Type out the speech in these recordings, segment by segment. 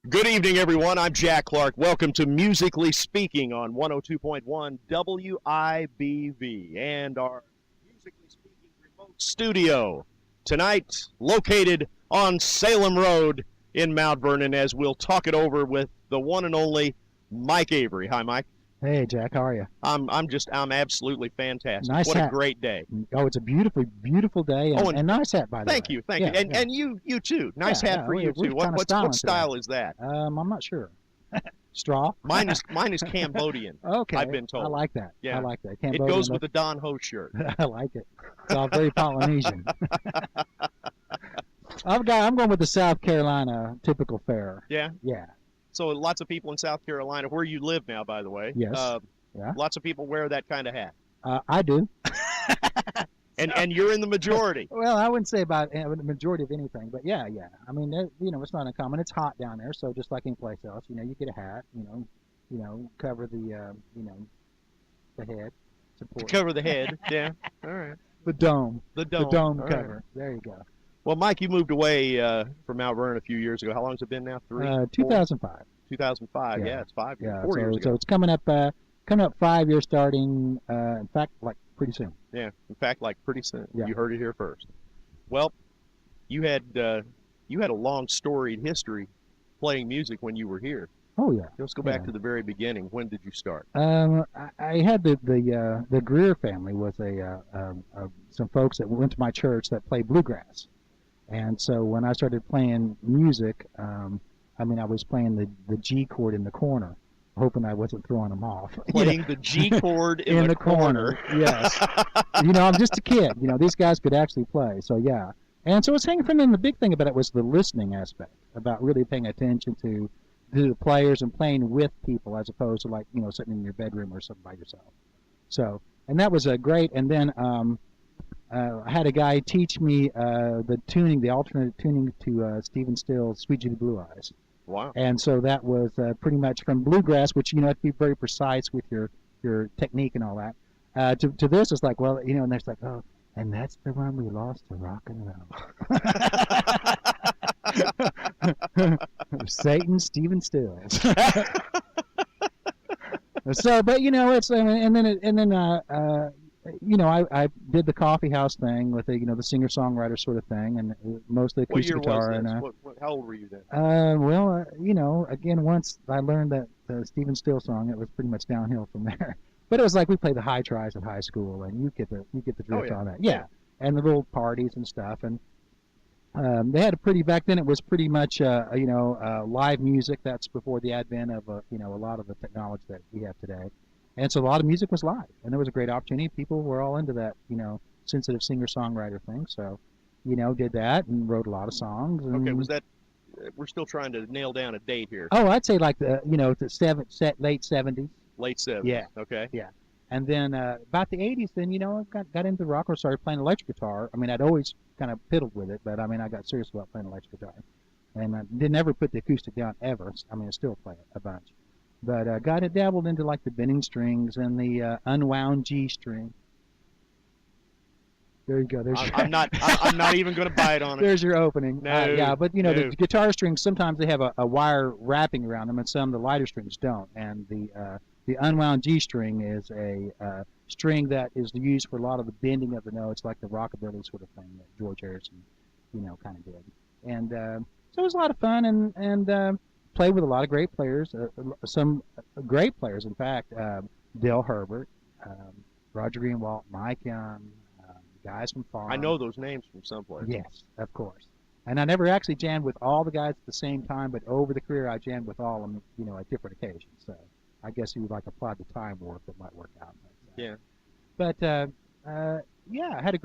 Good evening, everyone. I'm Jack Clark. Welcome to Musically Speaking on 102.1 WIBV and our Musically Speaking remote studio tonight, located on Salem Road in Mount Vernon, as we'll talk it over with the one and only Mike Avery. Hi, Mike. Hey, Jack. How are you? I'm absolutely fantastic. Nice what hat. A great day. Oh, it's a beautiful day, and nice hat, by the way. Thank you. And you too. Nice hat for you too. What style is that? I'm not sure. Straw. Mine is Cambodian. Okay. I've been told. I like that. Yeah. I like that. It goes with the Don Ho shirt. I like it. It's all very Polynesian. I'm going with the South Carolina typical fare. Yeah. Yeah. So lots of people in South Carolina, where you live now, by the way. Yes. Yeah. Lots of people wear that kind of hat. I do. And you're in the majority. Well, I wouldn't say about the majority of anything, but yeah. I mean, it's not uncommon. It's hot down there, so just like any place else, you get a hat, cover the, the head. Cover the head. Yeah. All right. The dome. The dome. The dome All cover. Right. There you go. Well, Mike, you moved away from Mount Vernon a few years ago. How long has it been now? 2005. 2005. Yeah, it's 5 years. Yeah, 4 years ago. So it's coming up 5 years starting. In fact, like pretty soon. Yeah. In fact, like pretty soon. Yeah. You heard it here first. Well, you had a long storied history playing music when you were here. Oh yeah. Let's go back to the very beginning. When did you start? I had the Greer family was some folks that went to my church that played bluegrass, and so when I started playing music, I was playing the G chord in the corner, hoping I wasn't throwing them off. Playing the G chord in the corner. Yes. I'm just a kid. These guys could actually play. So yeah. And so it's hanging from them. The big thing about it was the listening aspect, about really paying attention to the players and playing with people as opposed to sitting in your bedroom or something by yourself. So, and that was great. And then I had a guy teach me the alternate tuning to Stephen Still's Sweet Judy Blue Eyes. Wow. And so that was pretty much from bluegrass, which you have to be very precise with your technique and all that. To this, it's like, well, and there's like, oh, and that's the one we lost to rock and roll. Satan, Stephen Stills. So, but it's I did the coffee house thing with the singer songwriter sort of thing, and mostly acoustic guitar. What year was this? How old were you then? Again, once I learned that Stephen Still song, it was pretty much downhill from there. But it was like we played the high tries at high school, and you get the drift on that. Yeah, and the little parties and stuff, and they had back then it was pretty much live music. That's before the advent of a lot of the technology that we have today, and so a lot of music was live, and there was a great opportunity. People were all into that sensitive singer songwriter thing, so did that and wrote a lot of songs. And, okay, was that? We're still trying to nail down a date here. Oh, I'd say like the late 70s. Late 70s. Yeah. Okay. Yeah. And then about the 80s, then, I got into rock and started playing electric guitar. I'd always kind of piddled with it, but, I got serious about playing electric guitar. And I didn't ever put the acoustic down, ever. I still play it a bunch. But dabbled into, like, the bending strings and the unwound G string. There you go. I'm not even going to bite on it. There's your opening. No. Yeah, but, the guitar strings, sometimes they have a wire wrapping around them, and some of the lighter strings don't. And the unwound G string is a string that is used for a lot of the bending of the notes, like the rockabilly sort of thing that George Harrison, kind of did. And so it was a lot of fun, and played with a lot of great players, some great players, in fact, Dale Herbert, Roger Greenwald, Mike Young, guys from Farm. I know those names from someplace. Yes, of course. And I never actually jammed with all the guys at the same time, but over the career I jammed with all of them, at different occasions. So I guess you would apply the time warp that might work out. Yeah. But I had a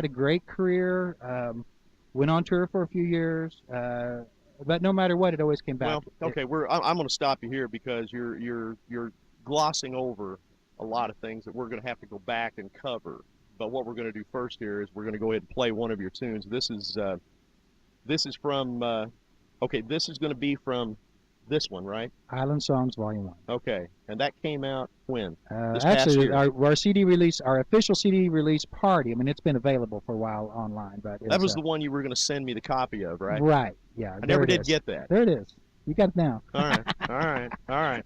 great career. Went on tour for a few years. But no matter what, it always came back. Well, okay, I'm going to stop you here because you're glossing over a lot of things that we're going to have to go back and cover. But what we're going to do first here is we're going to go ahead and play one of your tunes. This is from this is going to be from this one, right? Island Songs Volume 1. Okay, and that came out when? Actually, our CD release, our official CD release party. It's been available for a while online, but that was the one you were going to send me the copy of, right? Right. Yeah. I never did get that. There it is. You got it now. All right. All right. All right.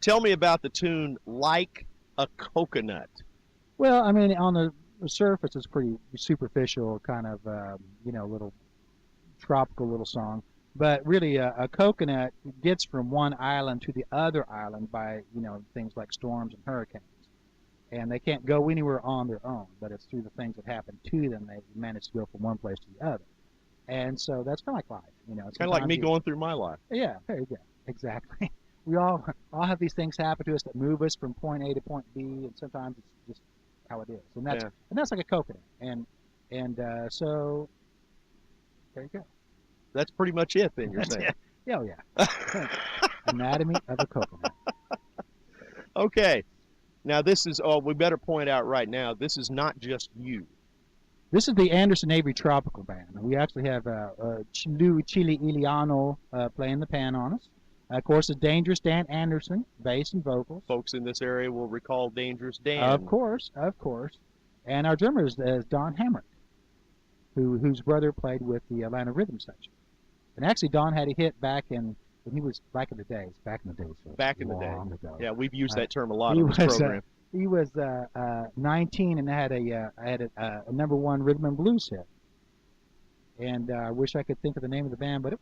Tell me about the tune "Like a Coconut." Well, I mean, on the surface, it's pretty superficial, kind of, little tropical little song. But really, a coconut gets from one island to the other island by, things like storms and hurricanes. And they can't go anywhere on their own, but it's through the things that happen to them they manage to go from one place to the other. And so that's kind of like life, It's kind of like me going through my life. Yeah, there you go. Exactly. We all have these things happen to us that move us from point A to point B, and sometimes it's just how it is. And that's like a coconut. And so there you go. That's pretty much it, then, you're saying. Yeah, oh, yeah. Anatomy of a coconut. Okay. Now, this is, we better point out right now, this is not just you. This is the Anderson Avery Tropical Band. We actually have Lou Chile Iliano playing the pan on us. Of course, it's Dangerous Dan Anderson, bass and vocals. Folks in this area will recall Dangerous Dan. Of course. And our drummer is Don Hamrick, whose brother played with the Atlanta Rhythm Section. And actually, Don had a hit back in the days. So back in the day. Ago. Yeah, we've used that term a lot on this program. He was 19 and had a number one rhythm and blues hit. And I wish I could think of the name of the band, but it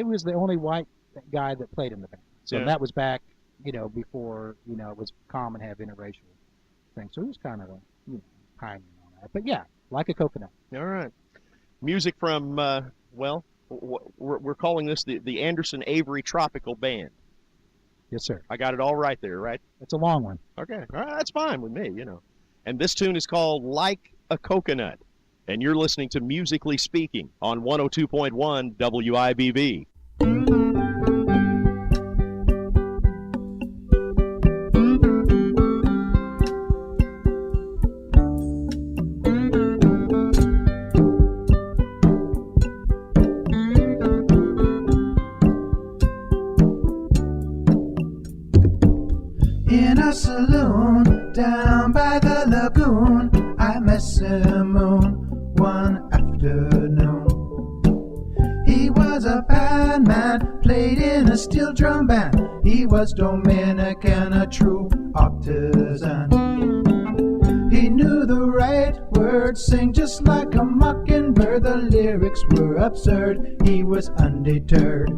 was the only white guy that played in the band. So that was back, before it was common to have interracial things. So he was kind of a pioneer on that. But yeah, like a coconut. All right. Music from we're calling this the Anderson Avery Tropical Band. Yes, sir. I got it all right there, right? It's a long one. Okay. All right, that's fine with me, And this tune is called Like a Coconut. And you're listening to Musically Speaking on 102.1 WIBV. In a saloon down by the lagoon, I met Simone one afternoon. He was a bad man, played in a steel drum band. He was Dominican, a true artisan. He knew the right words, sing just like a mockingbird. The lyrics were absurd, he was undeterred.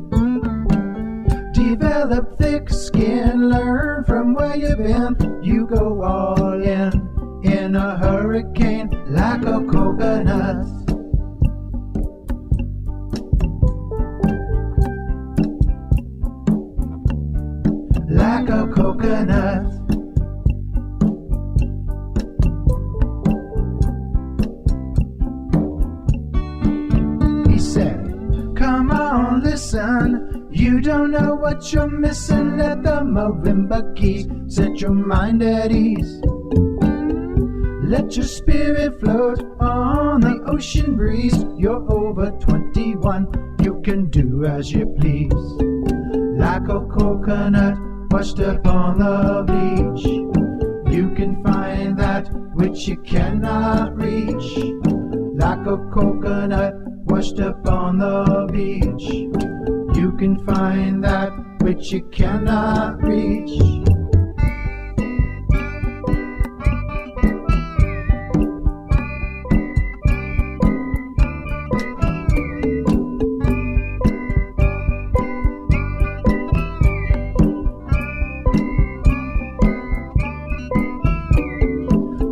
Develop thick skin, learn from where you've been. You go all in a hurricane like a coconut. Like a coconut. He said, come on, listen. You don't know what you're missing. Let the marimba keys set your mind at ease. Let your spirit float on the ocean breeze. You're over 21, you can do as you please. Like a coconut washed up on the beach, you can find that which you cannot reach. Like a coconut washed up on the beach, you can find that which you cannot reach.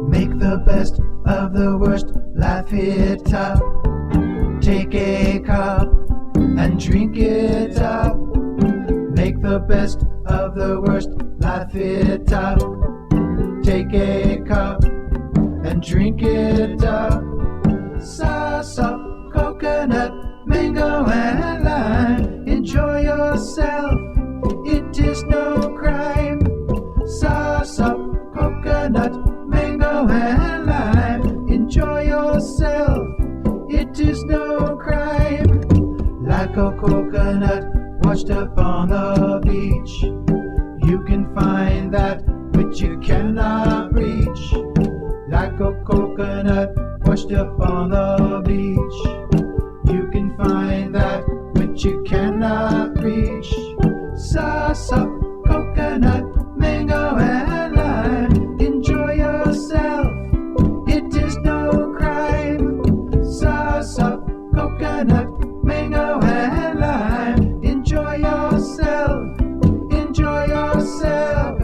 Make the best of the worst, laugh it up. Take a cup and drink it up. Make the best of the worst, laugh it up. Take a cup and drink it up. Sauce up, coconut, mango and lime. Enjoy yourself, it is no crime. Sauce up, coconut, mango and lime. Enjoy yourself, it is no crime. Like a coconut washed up on the beach, you can find that which you cannot reach. Like a coconut washed up on the beach, you can find that which you cannot reach. coconut, mango and lime. Enjoy yourself, enjoy yourself.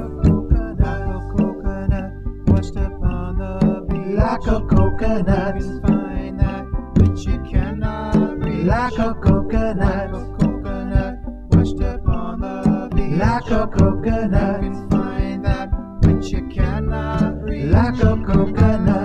Coconut, washed upon the beach. Like a coconut, you can find that which you cannot reach. Like a coconut, washed upon the beach. Like a coconut, you can find that which you cannot reach. Like a coconut.